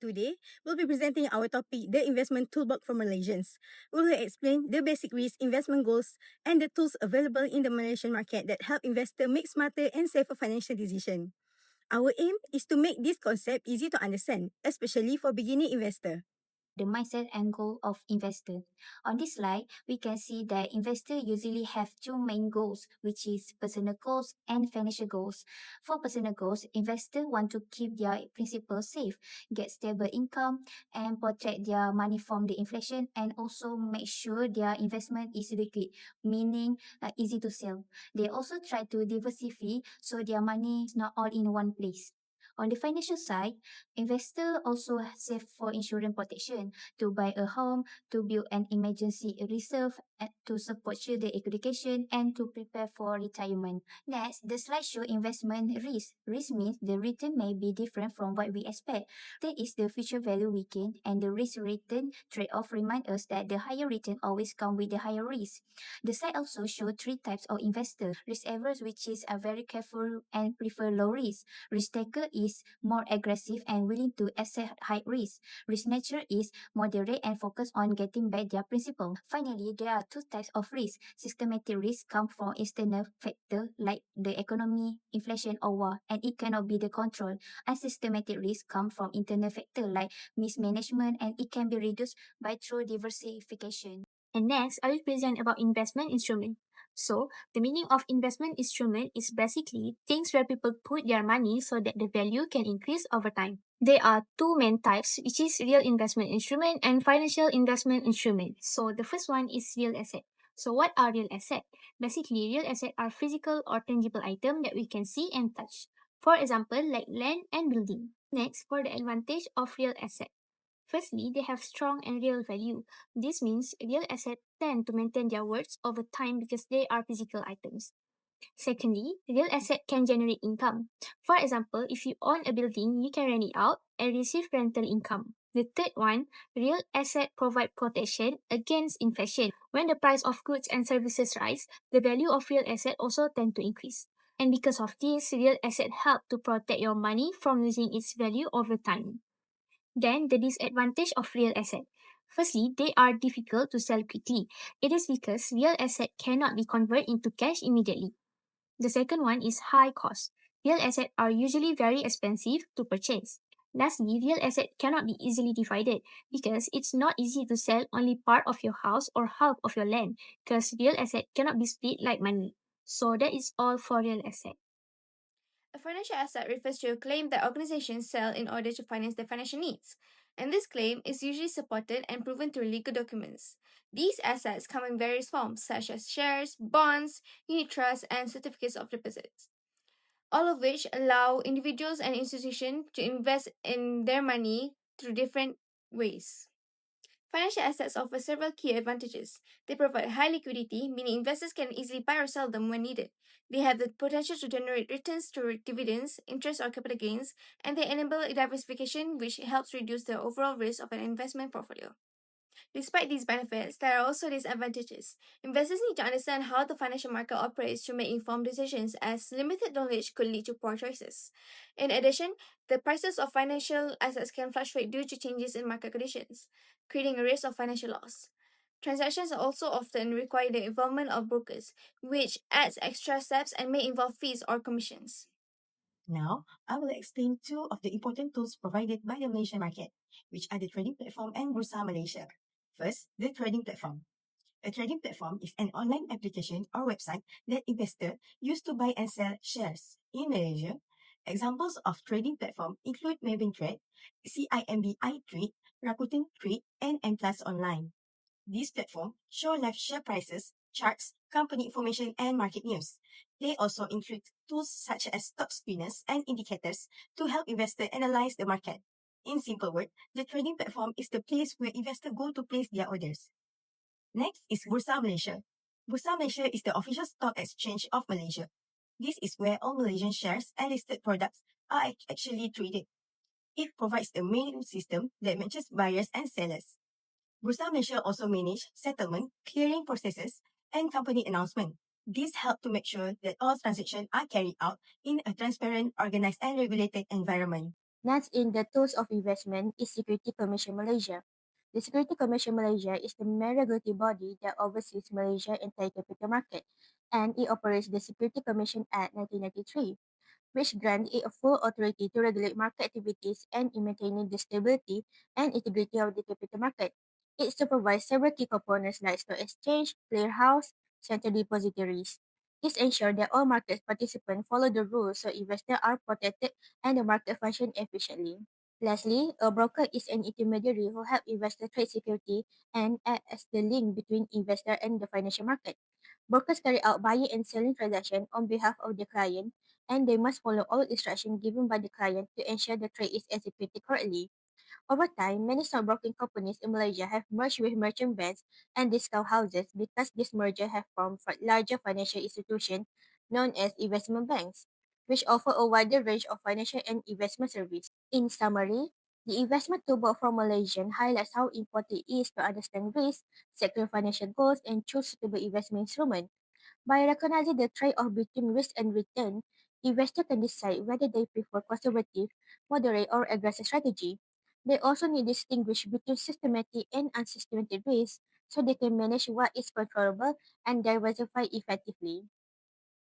Today, we'll be presenting our topic, the investment toolbox for Malaysians. We will explain the basic risk, investment goals, and the tools available in the Malaysian market that help investors make smarter and safer financial decisions. Our aim is to make this concept easy to understand, especially for beginning investors. The mindset and goal of investor. On this slide, we can see that investors usually have two main goals, which is personal goals and financial goals. For personal goals, investors want to keep their principal safe, get stable income, and protect their money from the inflation, and also make sure their investment is liquid, meaning easy to sell. They also try to diversify so their money is not all in one place. On the financial side, investors also save for insurance protection, to buy a home, to build an emergency reserve, and to support children education, and to prepare for retirement. Next, the slide shows investment risk. Risk means the return may be different from what we expect. That is the future value we gain, and the risk-return trade-off remind us that the higher return always comes with the higher risk. The slide also shows three types of investors. Risk averse, which is a very careful and prefer low risk. Risk taker is more aggressive and willing to accept high risk. Risk nature is moderate and focused on getting back their principal. Finally, there are two types of risk. Systematic risk come from external factors like the economy, inflation, or war, and it cannot be the control. Unsystematic risk come from internal factors like mismanagement, and it can be reduced by through diversification. And next, I will present about investment instrument. So, the meaning of investment instrument is basically things where people put their money so that the value can increase over time. There are two main types, which is real investment instrument and financial investment instrument. So, the first one is real asset. So, what are real asset? Basically, real asset are physical or tangible items that we can see and touch. For example, like land and building. Next, for the advantage of real asset. Firstly, they have strong and real value. This means real assets tend to maintain their worth over time because they are physical items. Secondly, real asset can generate income. For example, if you own a building, you can rent it out and receive rental income. The third one, real asset provide protection against inflation. When the price of goods and services rise, the value of real asset also tend to increase. And because of this, real asset help to protect your money from losing its value over time. Then, the disadvantage of real asset. Firstly, they are difficult to sell quickly. It is because real asset cannot be converted into cash immediately. The second one is high cost. Real assets are usually very expensive to purchase. Lastly, real asset cannot be easily divided because it's not easy to sell only part of your house or half of your land because real asset cannot be split like money. So that is all for real asset. A financial asset refers to a claim that organizations sell in order to finance their financial needs, and this claim is usually supported and proven through legal documents. These assets come in various forms, such as shares, bonds, unit trusts, and certificates of deposits, all of which allow individuals and institutions to invest in their money through different ways. Financial assets offer several key advantages. They provide high liquidity, meaning investors can easily buy or sell them when needed. They have the potential to generate returns through dividends, interest, or capital gains, and they enable diversification, which helps reduce the overall risk of an investment portfolio. Despite these benefits, there are also disadvantages. Investors need to understand how the financial market operates to make informed decisions, as limited knowledge could lead to poor choices. In addition, the prices of financial assets can fluctuate due to changes in market conditions, creating a risk of financial loss. Transactions also often require the involvement of brokers, which adds extra steps and may involve fees or commissions. Now, I will explain two of the important tools provided by the Malaysian market, which are the trading platform and Bursa Malaysia. First, the trading platform. A trading platform is an online application or website that investors use to buy and sell shares in Malaysia. Examples of trading platform include Maven Trade, CIMBI Trade, Rakuten Trade, and M+ Online. These platforms show live share prices, charts, company information, and market news. They also include tools such as stock spinners and indicators to help investors analyze the market. In simple words, the trading platform is the place where investors go to place their orders. Next is Bursa Malaysia. Bursa Malaysia is the official stock exchange of Malaysia. This is where all Malaysian shares and listed products are actually traded. It provides a main system that matches buyers and sellers. Bursa Malaysia also manage settlement, clearing processes, and company announcement. These help to make sure that all transactions are carried out in a transparent, organized, and regulated environment. Next in the tools of investment is Security Commission Malaysia. The Security Commission Malaysia is the main regulatory body that oversees Malaysia's entire capital market, and it operates the Security Commission Act 1993, which grants it a full authority to regulate market activities and in maintaining the stability and integrity of the capital market. It supervises several key components like stock exchange, clearinghouse, central depositories. This ensures that all market participants follow the rules so investors are protected and the market functions efficiently. Lastly, a broker is an intermediary who helps investors trade security and act as the link between investor and the financial market. Brokers carry out buying and selling transactions on behalf of the client, and they must follow all instructions given by the client to ensure the trade is executed correctly. Over time, many stockbroking companies in Malaysia have merged with merchant banks and discount houses because this merger have formed larger financial institutions known as investment banks, which offer a wider range of financial and investment services. In summary, the investment toolbox from Malaysian highlights how important it is to understand risk, set clear financial goals, and choose suitable investment instruments. By recognizing the trade-off between risk and return, investors can decide whether they prefer conservative, moderate, or aggressive strategy. They also need to distinguish between systematic and unsystematic risk so they can manage what is controllable and diversify effectively.